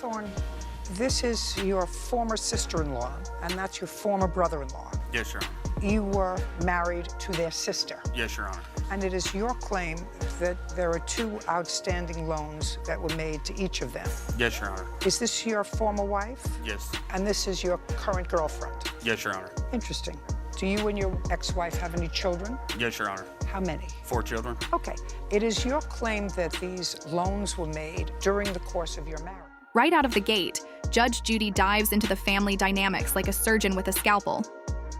Thorne, this is your former sister-in-law, and that's your former brother-in-law. Yes, Your Honor. You were married to their sister. Yes, Your Honor. And it is your claim that there are 2 outstanding loans that were made to each of them. Yes, Your Honor. Is this your former wife? Yes. And this is your current girlfriend? Yes, Your Honor. Interesting. Do you and your ex-wife have any children? Yes, Your Honor. How many? 4 children. Okay. It is your claim that these loans were made during the course of your marriage. Right out of the gate, Judge Judy dives into the family dynamics like a surgeon with a scalpel.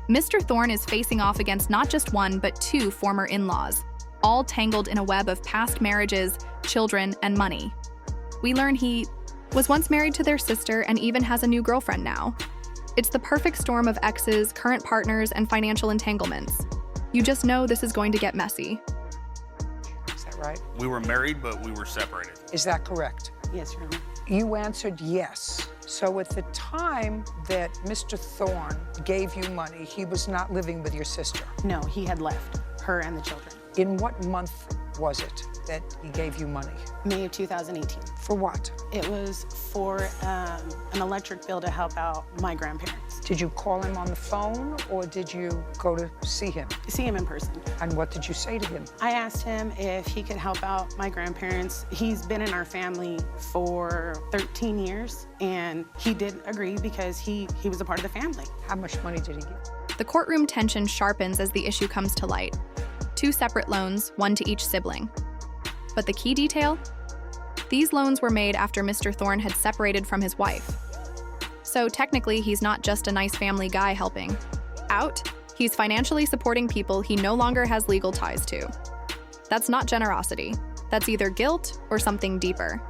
Mr. Thorne is facing off against not just 1, but 2 former in-laws, all tangled in a web of past marriages, children, and money. We learn he was once married to their sister and even has a new girlfriend now. It's the perfect storm of exes, current partners, and financial entanglements. You just know this is going to get messy. Is that right? We were married, but we were separated. Is that correct? Yes, Your Honor. You answered yes. So at the time that Mr. Thorne gave you money, he was not living with your sister. No, he had left, her and the children. In what month was it that he gave you money? May of 2018. For what? It was for an electric bill to help out my grandparents. Did you call him on the phone or did you go to see him? See him in person. And what did you say to him? I asked him if he could help out my grandparents. He's been in our family for 13 years, and he did agree because he was a part of the family. How much money did he give? The courtroom tension sharpens as the issue comes to light. 2 separate loans, 1 to each sibling. But the key detail? These loans were made after Mr. Thorne had separated from his wife. So technically, he's not just a nice family guy helping. Out, he's financially supporting people he no longer has legal ties to. That's not generosity. That's either guilt or something deeper.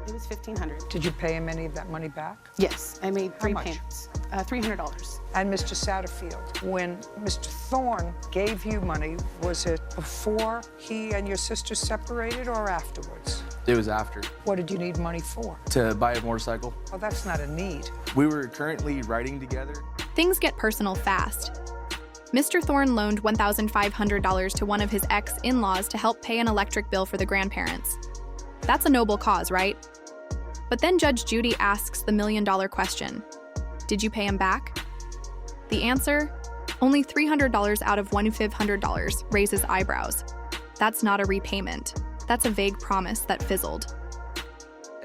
It was $1,500. Did you pay him any of that money back? Yes, I made 3 much? payments. $300. And Mr. Satterfield, when Mr. Thorne gave you money, was it before he and your sister separated or afterwards? It was after. What did you need money for? To buy a motorcycle. Well, that's not a need. We were currently riding together. Things get personal fast. Mr. Thorne loaned $1,500 to one of his ex-in-laws to help pay an electric bill for the grandparents. That's a noble cause, right? But then Judge Judy asks the million-dollar question. Did you pay him back? The answer? Only $300 out of $1,500 raises eyebrows. That's not a repayment. That's a vague promise that fizzled.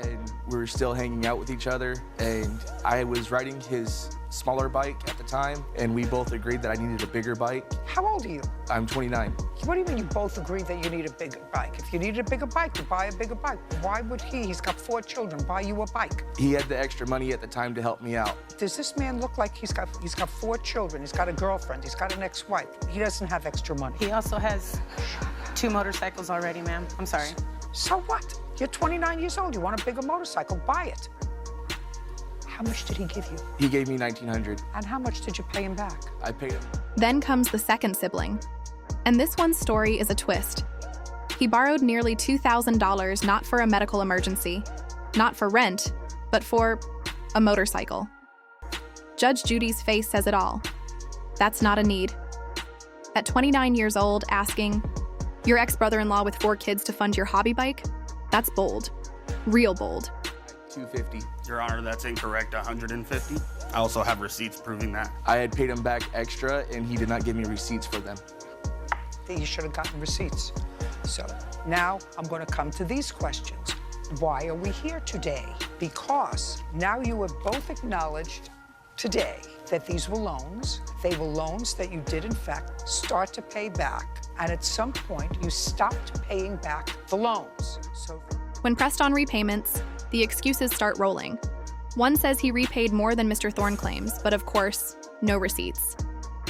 And we were still hanging out with each other, and I was riding his smaller bike at the time, and we both agreed that I needed a bigger bike. How old are you? I'm 29. What do you mean you both agreed that you need a bigger bike? If you needed a bigger bike, you buy a bigger bike. Why would he's got 4 children, buy you a bike? He had the extra money at the time to help me out. Does this man look like he's got 4 children, he's got a girlfriend, he's got an ex-wife? He doesn't have extra money. He also has 2 motorcycles already, ma'am. I'm sorry. So what? You're 29 years old, you want a bigger motorcycle, buy it. How much did he give you? He gave me $1,900. And how much did you pay him back? I paid him. Then comes the second sibling. And this one's story is a twist. He borrowed nearly $2,000 not for a medical emergency, not for rent, but for a motorcycle. Judge Judy's face says it all. That's not a need. At 29 years old, asking, your ex-brother-in-law with 4 kids to fund your hobby bike? That's bold. Real bold. $250. Your Honor, that's incorrect, $150. I also have receipts proving that. I had paid him back extra, and he did not give me receipts for them. You should have gotten receipts. So now I'm going to come to these questions. Why are we here today? Because now you have both acknowledged today that these were loans. They were loans that you did, in fact, start to pay back. And at some point, you stopped paying back the loans. So when pressed on repayments, the excuses start rolling. One says he repaid more than Mr. Thorne claims, but of course, no receipts.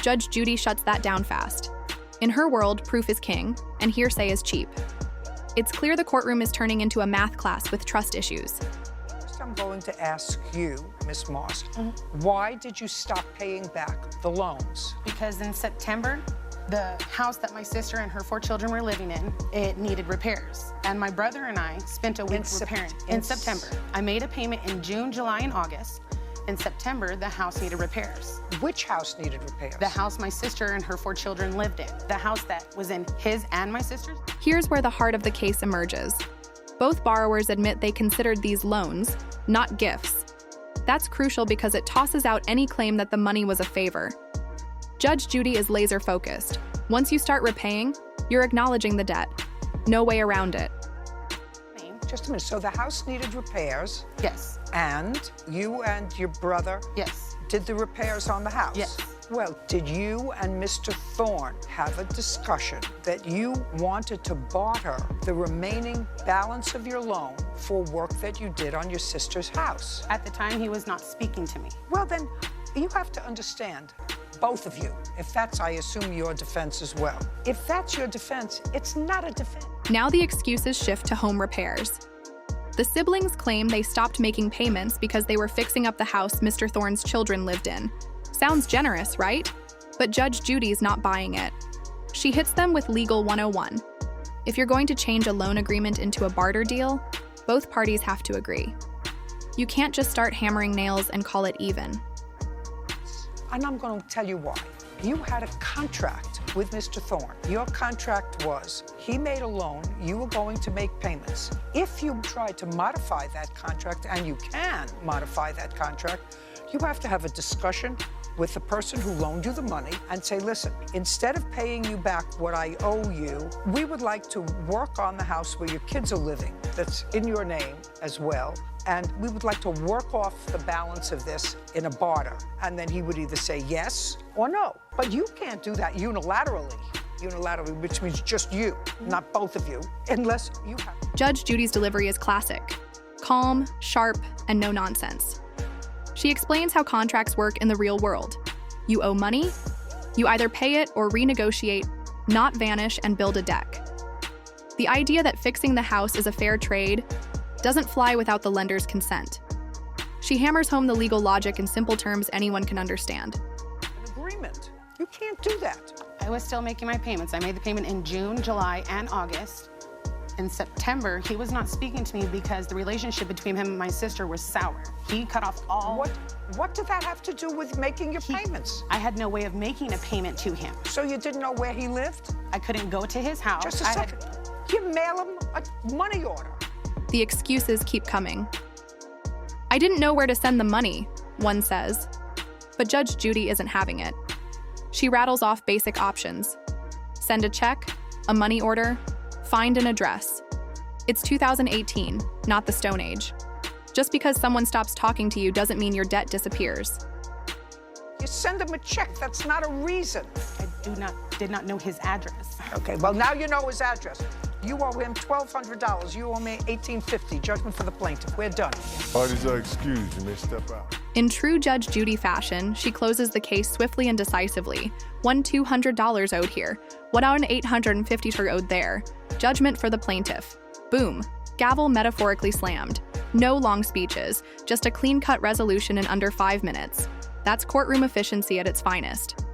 Judge Judy shuts that down fast. In her world, proof is king, and hearsay is cheap. It's clear the courtroom is turning into a math class with trust issues. First, I'm going to ask you, Miss Moss, why did you stop paying back the loans? Because in September, the house that my sister and her 4 children were living in, it needed repairs. And my brother and I spent a week repairing. In September. I made a payment in June, July, and August. In September, the house needed repairs. Which house needed repairs? The house my sister and her 4 children lived in. The house that was in his and my sister's. Here's where the heart of the case emerges. Both borrowers admit they considered these loans, not gifts. That's crucial because it tosses out any claim that the money was a favor. Judge Judy is laser-focused. Once you start repaying, you're acknowledging the debt. No way around it. Just a minute, so the house needed repairs? Yes. And you and your brother? Yes. Did the repairs on the house? Yes. Well, did you and Mr. Thorne have a discussion that you wanted to barter the remaining balance of your loan for work that you did on your sister's house? At the time, he was not speaking to me. Well, then, you have to understand, both of you, if that's, I assume, your defense as well. If that's your defense, it's not a defense. Now the excuses shift to home repairs. The siblings claim they stopped making payments because they were fixing up the house Mr. Thorne's children lived in. Sounds generous, right? But Judge Judy's not buying it. She hits them with Legal 101. If you're going to change a loan agreement into a barter deal, both parties have to agree. You can't just start hammering nails and call it even. And I'm going to tell you why. You had a contract with Mr. Thorne. Your contract was he made a loan, you were going to make payments. If you try to modify that contract, and you can modify that contract, you have to have a discussion with the person who loaned you the money and say, listen, instead of paying you back what I owe you, we would like to work on the house where your kids are living, that's in your name as well, and we would like to work off the balance of this in a barter. And then he would either say yes or no. But you can't do that unilaterally, which means just you, not both of you, unless you have. Judge Judy's delivery is classic. Calm, sharp, and no nonsense. She explains how contracts work in the real world. You owe money, you either pay it or renegotiate, not vanish and build a deck. The idea that fixing the house is a fair trade doesn't fly without the lender's consent. She hammers home the legal logic in simple terms anyone can understand. An agreement. You can't do that. I was still making my payments. I made the payment in June, July, and August. In September, he was not speaking to me because the relationship between him and my sister was sour. He cut off all... What did that have to do with making your payments? I had no way of making a payment to him. So you didn't know where he lived? I couldn't go to his house. Just a second. You mail him a money order. The excuses keep coming. I didn't know where to send the money, one says. But Judge Judy isn't having it. She rattles off basic options. Send a check, a money order, find an address. It's 2018, not the Stone Age. Just because someone stops talking to you doesn't mean your debt disappears. You send him a check, that's not a reason. I did not know his address. Okay, well, now you know his address. You owe him $1,200. You owe me $1,850. Judgment for the plaintiff. We're done. Parties are excused. You may step out. In true Judge Judy fashion, she closes the case swiftly and decisively. $200 owed here. $850 owed there. Judgment for the plaintiff. Boom. Gavel metaphorically slammed. No long speeches, just a clean-cut resolution in under 5 minutes. That's courtroom efficiency at its finest.